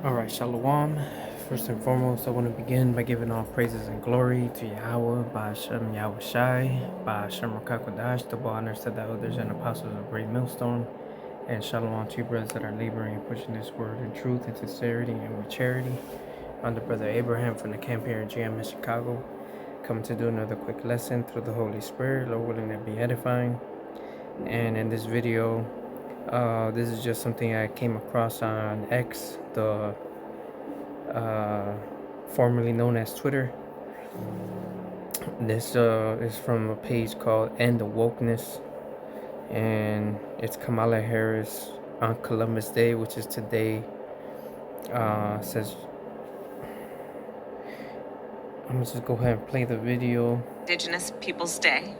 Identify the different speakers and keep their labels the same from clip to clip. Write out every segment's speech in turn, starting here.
Speaker 1: Alright, Shalom. First and foremost, I want to begin by giving all praises and glory to Yahweh, by Hashem Yahweh Shai, by Hashem Rakakwadash, double honors to the elders and apostles of Great Millstone, and Shalom to you brothers that are laboring and pushing this word in truth and sincerity and with charity. I'm the brother Abraham from the camp here in GM in Chicago, coming to do another quick lesson through the Holy Spirit, Lord willing to be edifying. And in this video, this is just something I came across on X, the formerly known as Twitter. This is from a page called End the Wokeness, and it's Kamala Harris on Columbus Day, which is today. Says, I'm gonna just go ahead and play the video.
Speaker 2: Indigenous Peoples Day,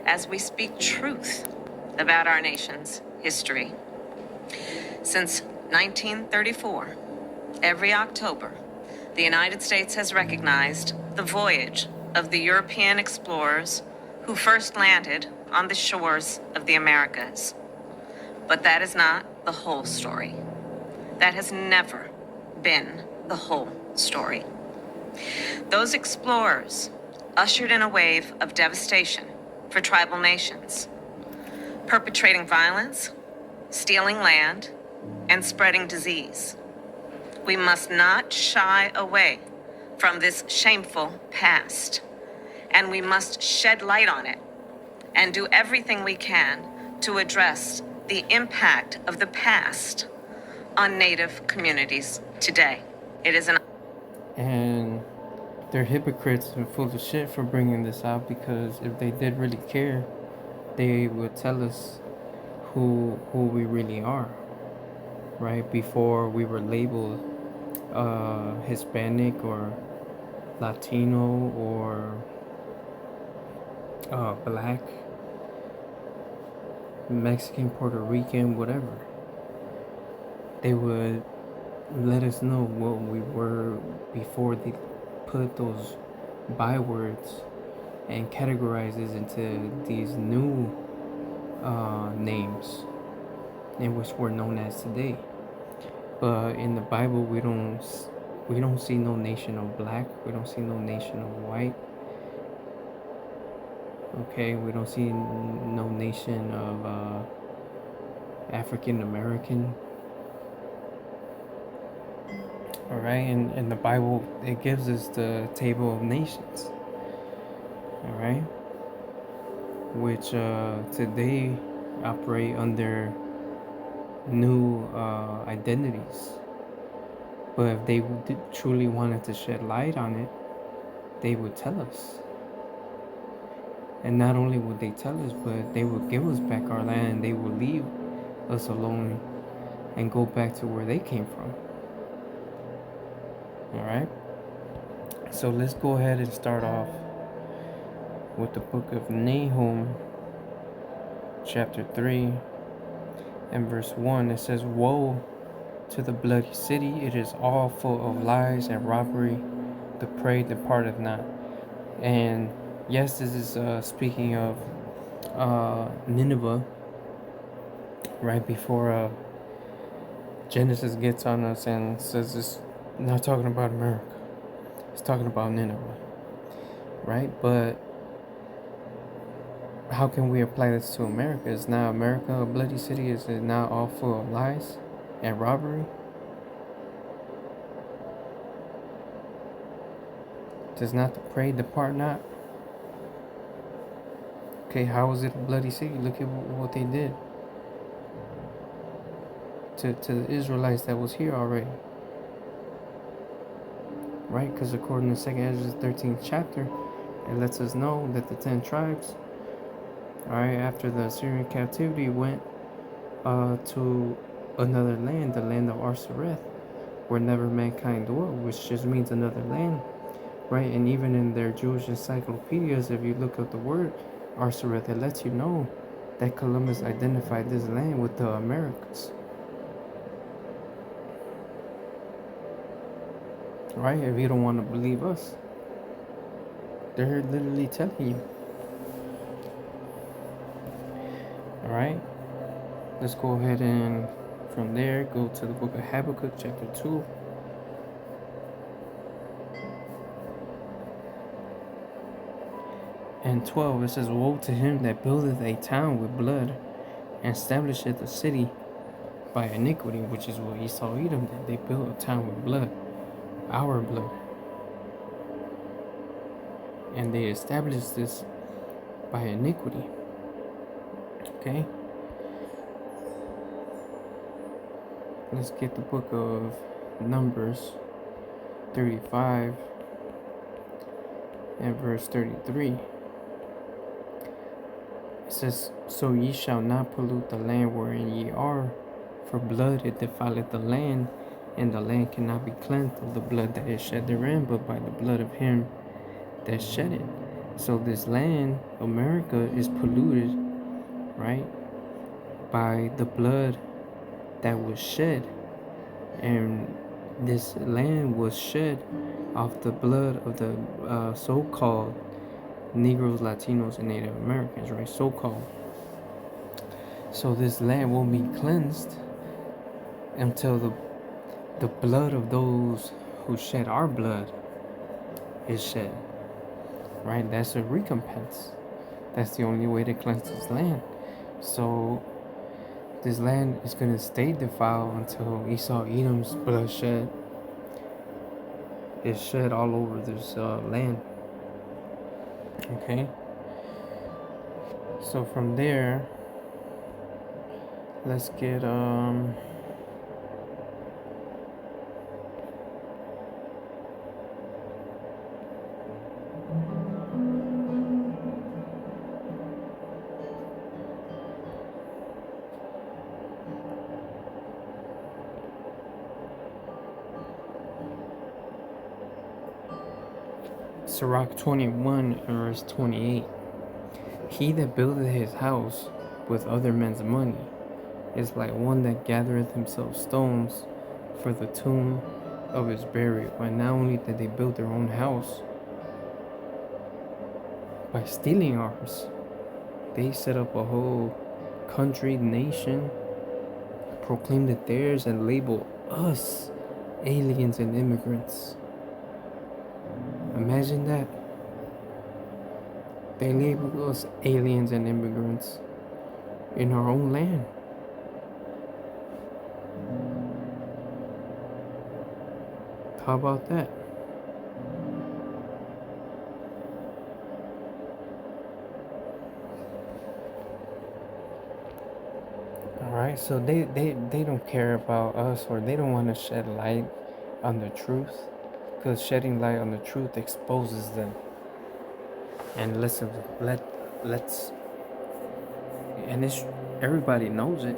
Speaker 2: as we speak truth about our nation's history. Since 1934, every October, the United States has recognized the voyage of the European explorers who first landed on the shores of the Americas. But that is not the whole story. That has never been the whole story. Those explorers ushered in a wave of devastation for tribal nations, perpetrating violence, stealing land, and spreading disease. We must not shy away from this shameful past, and we must shed light on it and do everything we can to address the impact of the past on Native communities today. It is an
Speaker 1: And they're hypocrites and full of shit for bringing this out, because if they did really care, they would tell us who we really are, right? Before we were labeled Hispanic or Latino or Black, Mexican, Puerto Rican, whatever. They would let us know what we were before they put those bywords and categorizes into these new names, in which we're known as today. But in the Bible, we don't see no nation of black. We don't see no nation of white. Okay, we don't see no nation of African American. All right, and in the Bible, it gives us the table of nations. All right, which today operate under new identities. But if they truly wanted to shed light on it, they would tell us. And not only would they tell us, but they would give us back our land, and they would leave us alone and go back to where they came from. All right, so let's go ahead and start off with the book of Nahum, chapter 3 and verse 1. It says, "Woe to the bloody city, it is all full of lies and robbery, the prey departeth not." And yes, this is speaking of Nineveh, right before Genesis gets on us and says it's not talking about America, it's talking about Nineveh, right? But how can we apply this to America? Is now America a bloody city? Is it now all full of lies and robbery? Does not the prey depart not? Okay, how is it a bloody city? Look at what they did to the Israelites that was here already, right? Because according to 2nd Ezra 13th chapter, it lets us know that the 10 tribes, all right, after the Assyrian captivity, went to another land, the land of Arsareth, where never mankind dwelt, which just means another land, right? And even in their Jewish encyclopedias, if you look up the word Arsareth, it lets you know that Columbus identified this land with the Americas, right? If you don't want to believe us, they're literally telling you. All right, let's go ahead and from there go to the book of Habakkuk chapter 2 and 12, it says, "Woe to him that buildeth a town with blood, and establisheth a city by iniquity," which is what Esau Edom did. They built a town with blood, our blood, and they established this by iniquity. Okay, let's get the book of Numbers 35 and verse 33. It says, "So ye shall not pollute the land wherein ye are, for blood it defileth the land, and the land cannot be cleansed of the blood that is shed therein, but by the blood of him that shed it." So this land, America, is polluted, right, by the blood that was shed. And this land was shed off the blood of the so-called Negroes, Latinos, and Native Americans, right? So-called. So this land won't be cleansed until the blood of those who shed our blood is shed, right? That's a recompense. That's the only way to cleanse this land. So this land is going to stay defiled until Esau Edom's bloodshed is shed all over this land. Okay, so from there, let's get Sirach 21 and verse 28. "He that buildeth his house with other men's money is like one that gathereth himself stones for the tomb of his burial." And not only did they build their own house by stealing ours, they set up a whole country, nation, proclaimed it theirs, and labeled us aliens and immigrants. Imagine that. They labeled us aliens and immigrants in our own land. How about that? Alright, so they don't care about us, or they don't want to shed light on the truth, because shedding light on the truth exposes them. And listen, let's and it's everybody knows it.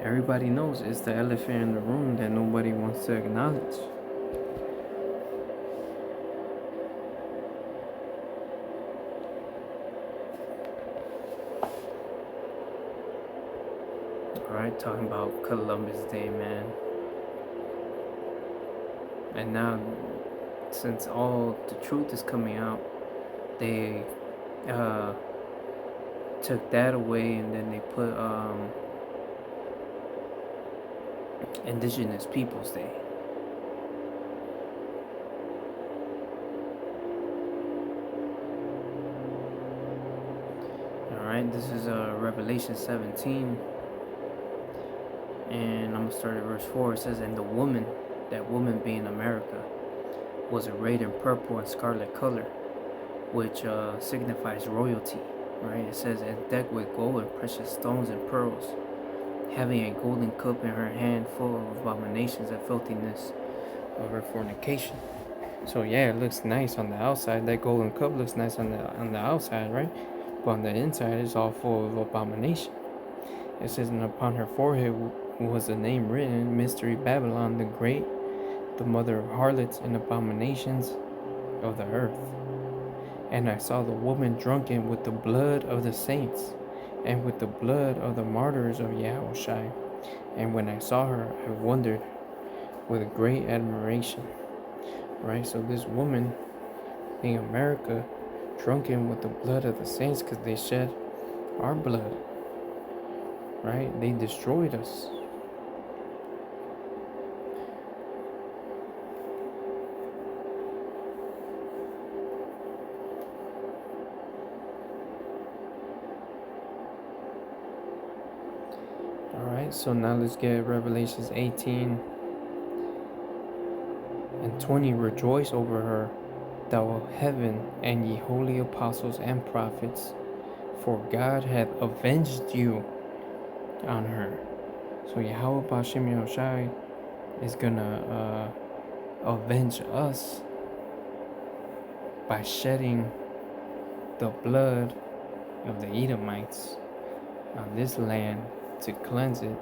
Speaker 1: Everybody knows it's the elephant in the room that nobody wants to acknowledge. Alright, talking about Columbus Day, man. And now, since all the truth is coming out, they took that away, and then they put Indigenous Peoples Day. Alright, this is Revelation 17, and I'm gonna start at verse 4. It says, "And the woman," that woman being America, "was arrayed in purple and scarlet color, which signifies royalty." Right? It says, "And decked with gold and precious stones and pearls, having a golden cup in her hand, full of abominations and filthiness of her fornication." So yeah, it looks nice on the outside. That golden cup looks nice on the outside, right? But on the inside, it's all full of abomination. It says, "And upon her forehead was a name written, Mystery Babylon the Great, the mother of harlots and abominations of the earth. And I saw the woman drunken with the blood of the saints, and with the blood of the martyrs of Yahushua. And when I saw her, I wondered with great admiration." Right? So this woman, being America, drunken with the blood of the saints, because they shed our blood. Right? They destroyed us. Alright, so now let's get Revelations 18 and 20. Rejoice over her, thou of heaven, and ye holy apostles and prophets, for God hath avenged you on her. So Yahweh Bashem Yahushai is gonna avenge us by shedding the blood of the Edomites on this land to cleanse it.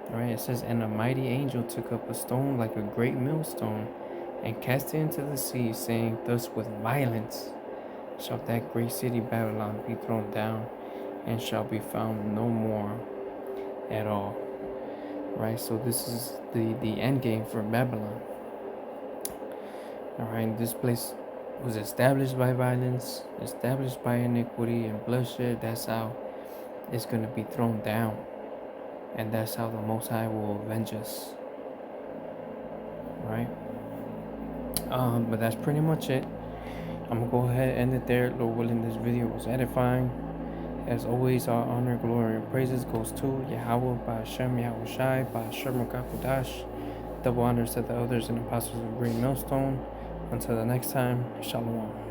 Speaker 1: Alright, it says, and a mighty angel took up a stone like a great millstone and cast it into the sea, saying, thus with violence shall that great city Babylon be thrown down, and shall be found no more at all. Right, so this is the end game for Babylon. Alright, this place was established by violence, established by iniquity and bloodshed. That's how it's going to be thrown down, and that's how the Most High will avenge us. Right, but that's pretty much it. I'm gonna go ahead and end it there. Lord willing, this video was edifying. As always, our honor, glory, and praises goes to Yahweh, Ba'ashem, Yahushai, Ba'ashem, Rakakudash. Double honors to the elders and apostles of Green Millstone. Until the next time, Shalom.